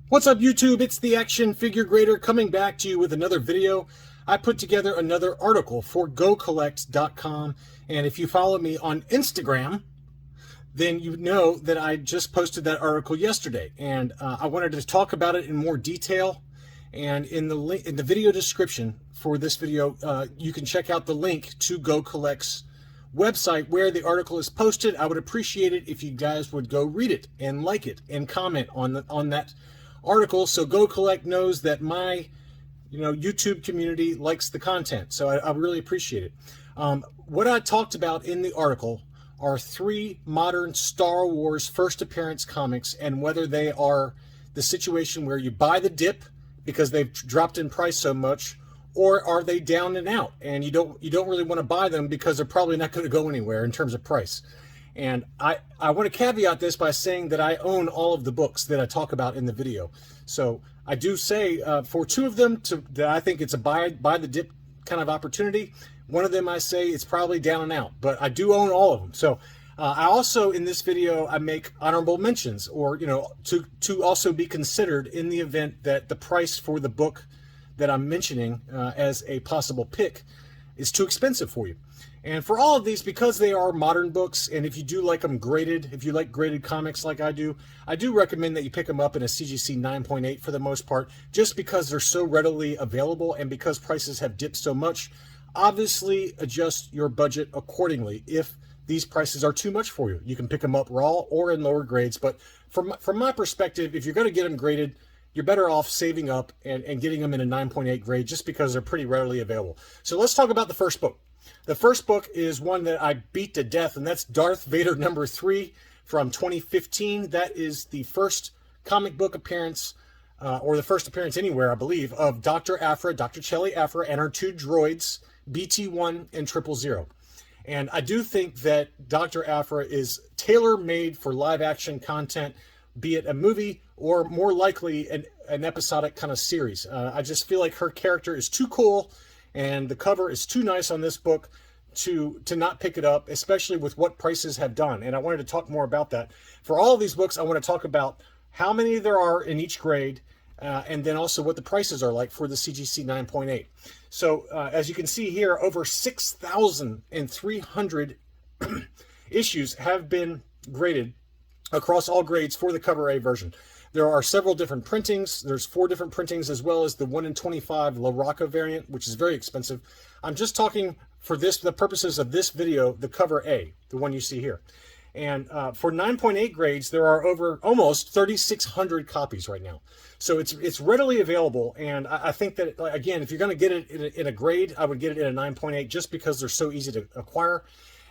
What's up, YouTube? It's the Action Figure Grader coming back to you with another video. I put together another article for GoCollect.com, and if you follow me on Instagram, then you know that I just posted that article yesterday, and I wanted to talk about it in more detail. And in the video description for this video, you can check out the link to GoCollect's website where the article is posted. I would appreciate it if you guys would go read it and like it and comment on that article, so GoCollect knows that my YouTube community likes the content. So I really appreciate it. What I talked about in the article are 3 modern Star Wars first appearance comics, and whether they are the situation where you buy the dip because they've dropped in price so much, or are they down and out and you don't really want to buy them because they're probably not going to go anywhere in terms of price. And I want to caveat this by saying that I own all of the books that I talk about in the video. So I do say for 2 of them that I think it's a buy the dip kind of opportunity. One of them I say it's probably down and out, but I do own all of them. So I also, in this video, I make honorable mentions, or to also be considered in the event that the price for the book that I'm mentioning as a possible pick is too expensive for you. And for all of these, because they are modern books, and if you do like them graded, if you like graded comics like I do recommend that you pick them up in a CGC 9.8 for the most part, just because they're so readily available and because prices have dipped so much. Obviously, adjust your budget accordingly. If these prices are too much for you, you can pick them up raw or in lower grades. But from my perspective, if you're going to get them graded, you're better off saving up and getting them in a 9.8 grade, just because they're pretty readily available. So let's talk about the first book. The first book is one that I beat to death, and that's Darth Vader #3 from 2015. That is the first comic book appearance, or the first appearance anywhere, I believe, of Dr. Aphra, Dr. Chelly Aphra, and her 2 droids, BT-1 and 000. And I do think that Dr. Aphra is tailor-made for live-action content, be it a movie or more likely an episodic kind of series. I just feel like her character is too cool, and the cover is too nice on this book to not pick it up, especially with what prices have done. And I wanted to talk more about that. For all of these books, I want to talk about how many there are in each grade, and then also what the prices are like for the CGC 9.8. So as you can see here, over 6,300 issues have been graded across all grades for the cover A version. There are several different printings. There's 4 different printings, as well as the 1 in 25 La Rocca variant, which is very expensive. I'm just talking for the purposes of this video, the cover A, the one you see here. And for 9.8 grades, there are almost 3,600 copies right now. So it's readily available. And I think that, again, if you're going to get it in a grade, I would get it in a 9.8, just because they're so easy to acquire.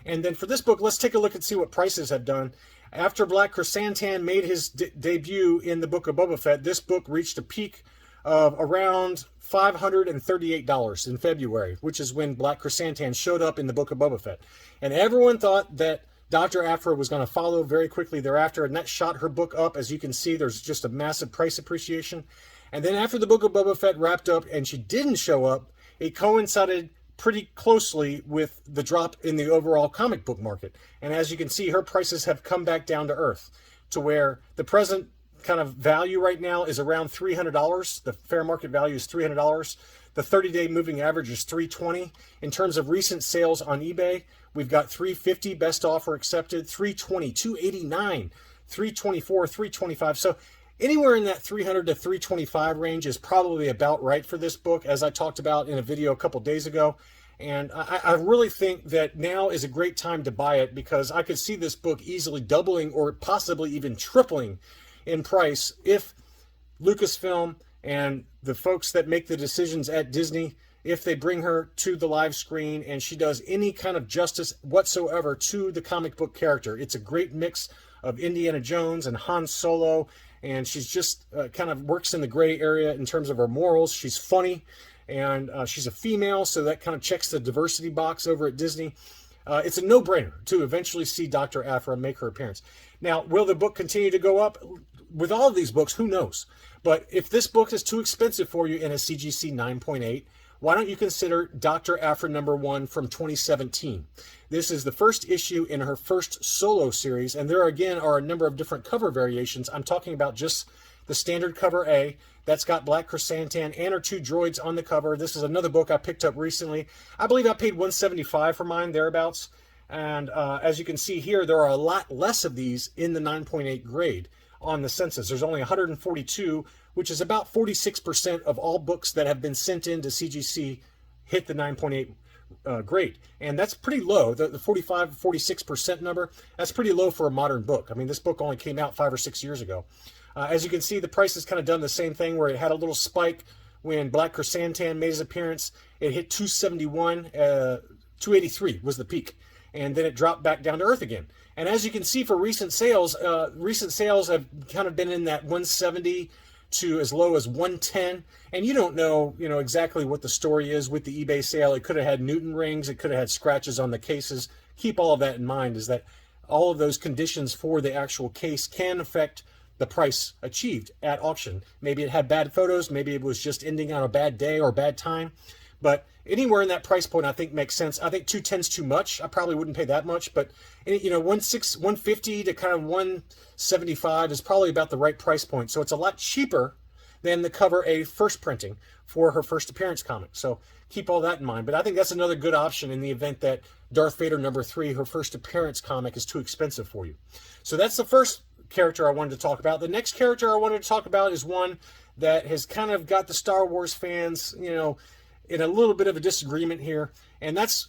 And then for this book, let's take a look and see what prices have done. After Black Chrysanthemum made his debut in the Book of Boba Fett, this book reached a peak of around $538 in February, which is when Black Chrysanthemum showed up in the Book of Boba Fett. And everyone thought that Dr. Aphra was going to follow very quickly thereafter, and that shot her book up. As you can see, there's just a massive price appreciation. And then after the Book of Boba Fett wrapped up and she didn't show up, it coincided pretty closely with the drop in the overall comic book market. And as you can see, her prices have come back down to earth, to where the present kind of value right now is around $300. The fair market value is $300. The 30-day moving average is $320. In terms of recent sales on eBay, we've got $350 best offer accepted, $320, $289, $324, $325. So anywhere in that $300 to $325 range is probably about right for this book, as I talked about in a video a couple days ago. And I really think that now is a great time to buy it, because I could see this book easily doubling or possibly even tripling in price if Lucasfilm and the folks that make the decisions at Disney, if they bring her to the live screen and she does any kind of justice whatsoever to the comic book character. It's a great mix of Indiana Jones and Han Solo, and she's just kind of works in the gray area in terms of her morals. She's funny, and she's a female, so that kind of checks the diversity box over at Disney. It's a no-brainer to eventually see Dr. Aphra make her appearance. Now, will the book continue to go up? With all of these books, who knows? But if this book is too expensive for you in a CGC 9.8, why don't you consider Dr. Aphra #1 from 2017? This is the first issue in her first solo series, and there again are a number of different cover variations. I'm talking about just the standard cover A. That's got Black Chrysanthemum and her 2 droids on the cover. This is another book I picked up recently. I believe I paid $175 for mine, thereabouts. And as you can see here, there are a lot less of these in the 9.8 grade on the census. There's only 142, which is about 46% of all books that have been sent in to CGC hit the 9.8 grade. And that's pretty low. The 45, 46% number, that's pretty low for a modern book. I mean, this book only came out 5 or 6 years ago. As you can see, the price has kind of done the same thing, where it had a little spike when Black Chrysanthemum made his appearance. It hit 271, 283 was the peak, and then it dropped back down to earth again. And as you can see, for recent sales have kind of been in that 170 to as low as 110. And you don't know, exactly what the story is with the eBay sale. It could have had Newton rings. It could have had scratches on the cases. Keep all of that in mind, is that all of those conditions for the actual case can affect the price achieved at auction. Maybe it had bad photos. Maybe it was just ending on a bad day or bad time. But anywhere in that price point, I think, makes sense. I think 210's too much. I probably wouldn't pay that much, but 150 to kind of 175 is probably about the right price point. So it's a lot cheaper than the cover A first printing for her first appearance comic. So keep all that in mind. But I think that's another good option in the event that Darth Vader #3, her first appearance comic, is too expensive for you. So that's the first character I wanted to talk about. The next character I wanted to talk about is one that has kind of got the Star Wars fans, in a little bit of a disagreement here, and that's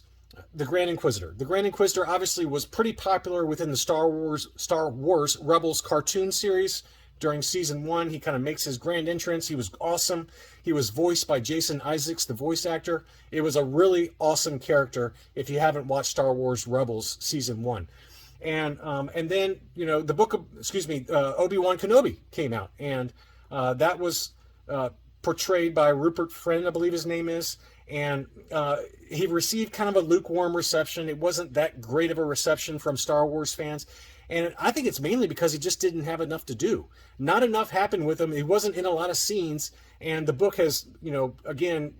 the Grand Inquisitor. The Grand Inquisitor obviously was pretty popular within the Star Wars Rebels cartoon series during season 1. He kind of makes his grand entrance. He was awesome. He was voiced by Jason Isaacs, the voice actor. It was a really awesome character if you haven't watched Star Wars Rebels season 1. And then, the book of, Obi-Wan Kenobi came out, and that was portrayed by Rupert Friend, I believe his name is, and he received kind of a lukewarm reception. It wasn't that great of a reception from Star Wars fans, and I think it's mainly because he just didn't have enough to do. Not enough happened with him. He wasn't in a lot of scenes, and the book has, again,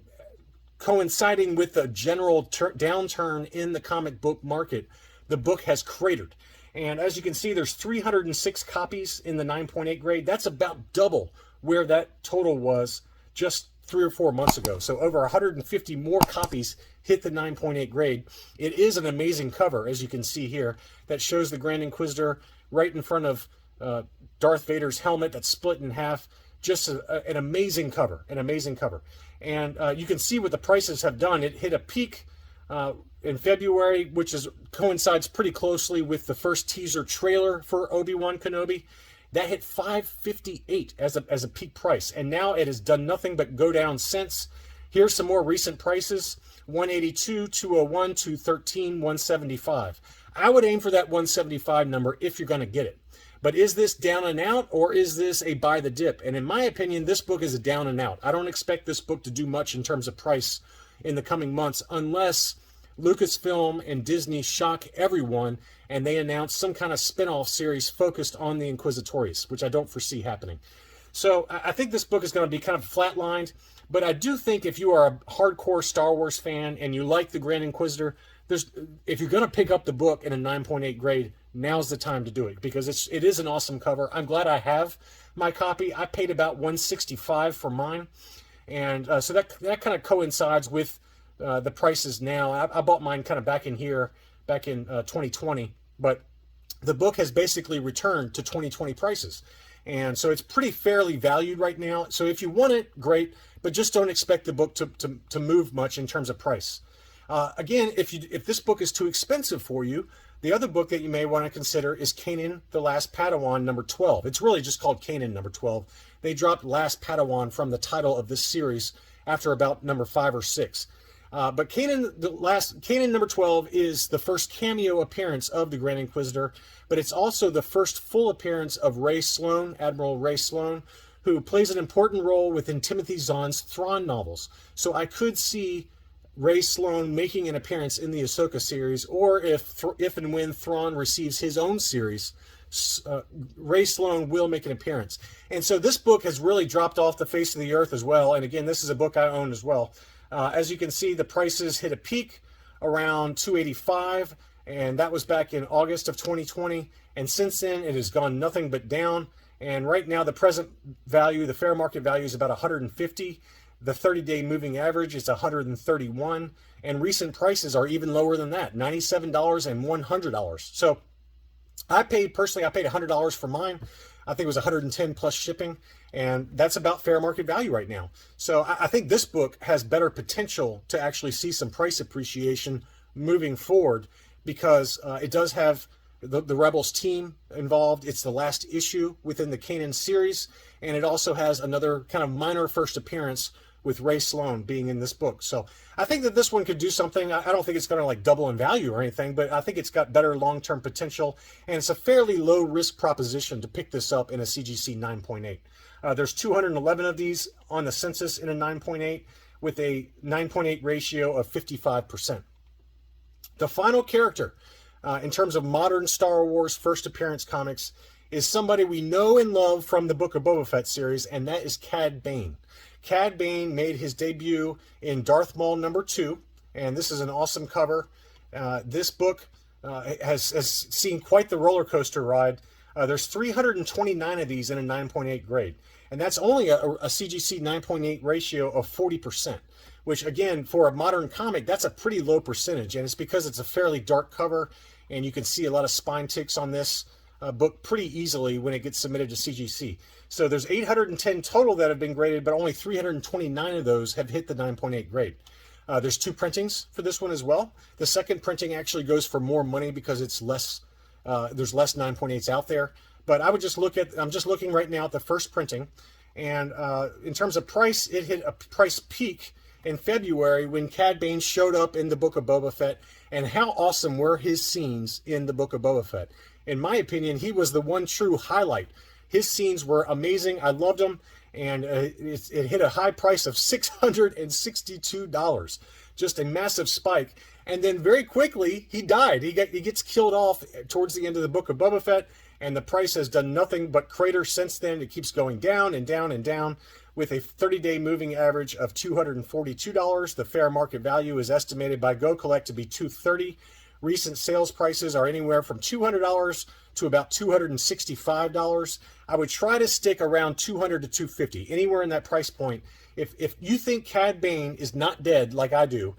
coinciding with the general downturn in the comic book market, the book has cratered. And as you can see, there's 306 copies in the 9.8 grade. That's about double where that total was just 3 or 4 months ago. So over 150 more copies hit the 9.8 grade. It is an amazing cover, as you can see here, that shows the Grand Inquisitor right in front of Darth Vader's helmet that's split in half. Just an amazing cover, And you can see what the prices have done. It hit a peak in February, which coincides pretty closely with the first teaser trailer for Obi-Wan Kenobi. That hit $558 as a peak price, and now it has done nothing but go down since. Here's some more recent prices: $182, $201, $213, $175. I would aim for that $175 number if you're going to get it. But is this down and out, or is this a buy the dip? And in my opinion, this book is a down and out. I don't expect this book to do much in terms of price in the coming months, unless Lucasfilm and Disney shock everyone and they announce some kind of spin-off series focused on the Inquisitorius, which I don't foresee happening. So I think this book is going to be kind of flatlined, but I do think if you are a hardcore Star Wars fan and you like the Grand Inquisitor, if you're going to pick up the book in a 9.8 grade, now's the time to do it, because it is an awesome cover. I'm glad I have my copy. I paid about $165 for mine, and so that kind of coincides with the prices now. I bought mine kind of back in 2020, but the book has basically returned to 2020 prices. And so it's pretty fairly valued right now. So if you want it, great, but just don't expect the book to move much in terms of price. Again, if this book is too expensive for you, the other book that you may want to consider is Kanan, the Last Padawan, number 12. It's really just called Kanan, number 12. They dropped Last Padawan from the title of this series after about number 5 or 6. But Kanan number 12 is the first cameo appearance of the Grand Inquisitor, but it's also the first full appearance of Ray Sloane, Admiral Ray Sloane, who plays an important role within Timothy Zahn's Thrawn novels. So I could see Ray Sloane making an appearance in the Ahsoka series, or if and when Thrawn receives his own series, Ray Sloane will make an appearance. And so this book has really dropped off the face of the earth as well. And again, this is a book I own as well. As you can see, the prices hit a peak around $285, and that was back in August of 2020. And since then, it has gone nothing but down. And right now, the present value, the fair market value is about 150. The 30-day moving average is 131. And recent prices are even lower than that, $97 and $100. So personally, I paid $100 for mine. I think it was 110 plus shipping, and that's about fair market value right now. So I think this book has better potential to actually see some price appreciation moving forward, because it does have the Rebels team involved. It's the last issue within the Kanan series, and it also has another kind of minor first appearance with Ray Sloan being in this book. So I think that this one could do something. I don't think it's going to like double in value or anything, but I think it's got better long-term potential, and it's a fairly low risk proposition to pick this up in a CGC 9.8. There's 211 of these on the census in a 9.8 with a 9.8 ratio of 55%. The final character in terms of modern Star Wars first appearance comics is somebody we know and love from the Book of Boba Fett series, and that is Cad Bane. Cad Bane made his debut in Darth Maul #2, and this is an awesome cover. This book has seen quite the roller coaster ride. There's 329 of these in a 9.8 grade, and that's only a CGC 9.8 ratio of 40%, which again, for a modern comic, that's a pretty low percentage, and it's because it's a fairly dark cover, and you can see a lot of spine ticks on this book pretty easily when it gets submitted to CGC. So there's 810 total that have been graded, but only 329 of those have hit the 9.8 grade. There's 2 printings for this one as well. The second printing actually goes for more money because it's less. There's less 9.8s out there. But I would just look at. I'm just looking right now at the first printing, and in terms of price, it hit a price peak in February when Cad Bane showed up in the Book of Boba Fett. And how awesome were his scenes in the Book of Boba Fett? In my opinion, he was the one true highlight. His scenes were amazing. I loved them, and it hit a high price of $662, just a massive spike. And then very quickly, he died. He gets killed off towards the end of the Book of Boba Fett, and the price has done nothing but crater since then. It keeps going down and down and down, with a 30-day moving average of $242. The fair market value is estimated by GoCollect to be $230. Recent sales prices are anywhere from $200 to about $265. I would try to stick around $200 to $250, anywhere in that price point. If you think Cad Bane is not dead like I do,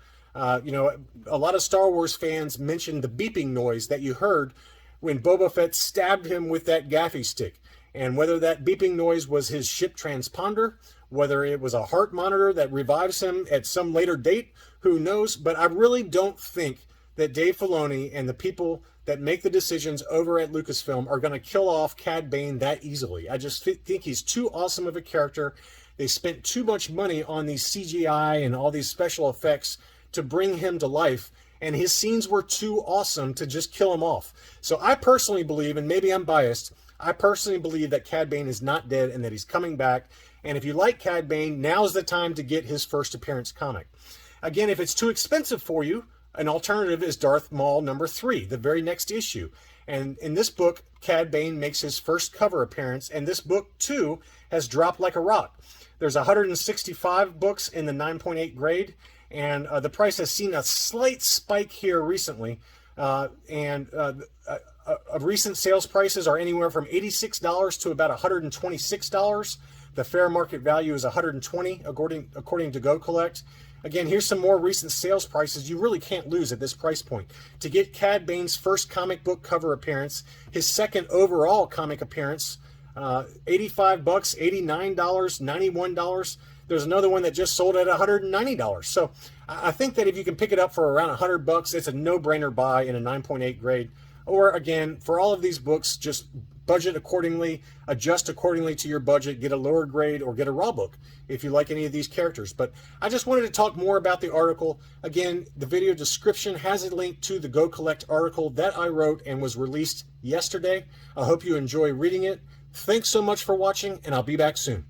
you know, a lot of Star Wars fans mentioned the beeping noise that you heard when Boba Fett stabbed him with that gaffy stick. And whether that beeping noise was his ship transponder, whether it was a heart monitor that revives him at some later date, who knows? But I really don't think that Dave Filoni and the people that make the decisions over at Lucasfilm are going to kill off Cad Bane that easily. I just think he's too awesome of a character. They spent too much money on these CGI and all these special effects to bring him to life, and his scenes were too awesome to just kill him off. So I personally believe, and maybe I'm biased, I personally believe that Cad Bane is not dead and that he's coming back. And if you like Cad Bane, now's the time to get his first appearance comic. Again, if it's too expensive for you, an alternative is Darth Maul #3, the very next issue. And in this book, Cad Bane makes his first cover appearance, and this book, too, has dropped like a rock. There's 165 books in the 9.8 grade, and the price has seen a slight spike here recently. Recent sales prices are anywhere from $86 to about $126. The fair market value is $120, according to GoCollect. Again, here's some more recent sales prices you really can't lose at this price point. To get Cad Bane's first comic book cover appearance, his second overall comic appearance, $85, $89, $91. There's another one that just sold at $190. So I think that if you can pick it up for around $100, it's a no-brainer buy in a 9.8 grade. Or again, for all of these books, just budget accordingly, adjust accordingly to your budget, get a lower grade or get a raw book if you like any of these characters. But I just wanted to talk more about the article. Again, the video description has a link to the GoCollect article that I wrote and was released yesterday. I hope you enjoy reading it. Thanks so much for watching, and I'll be back soon.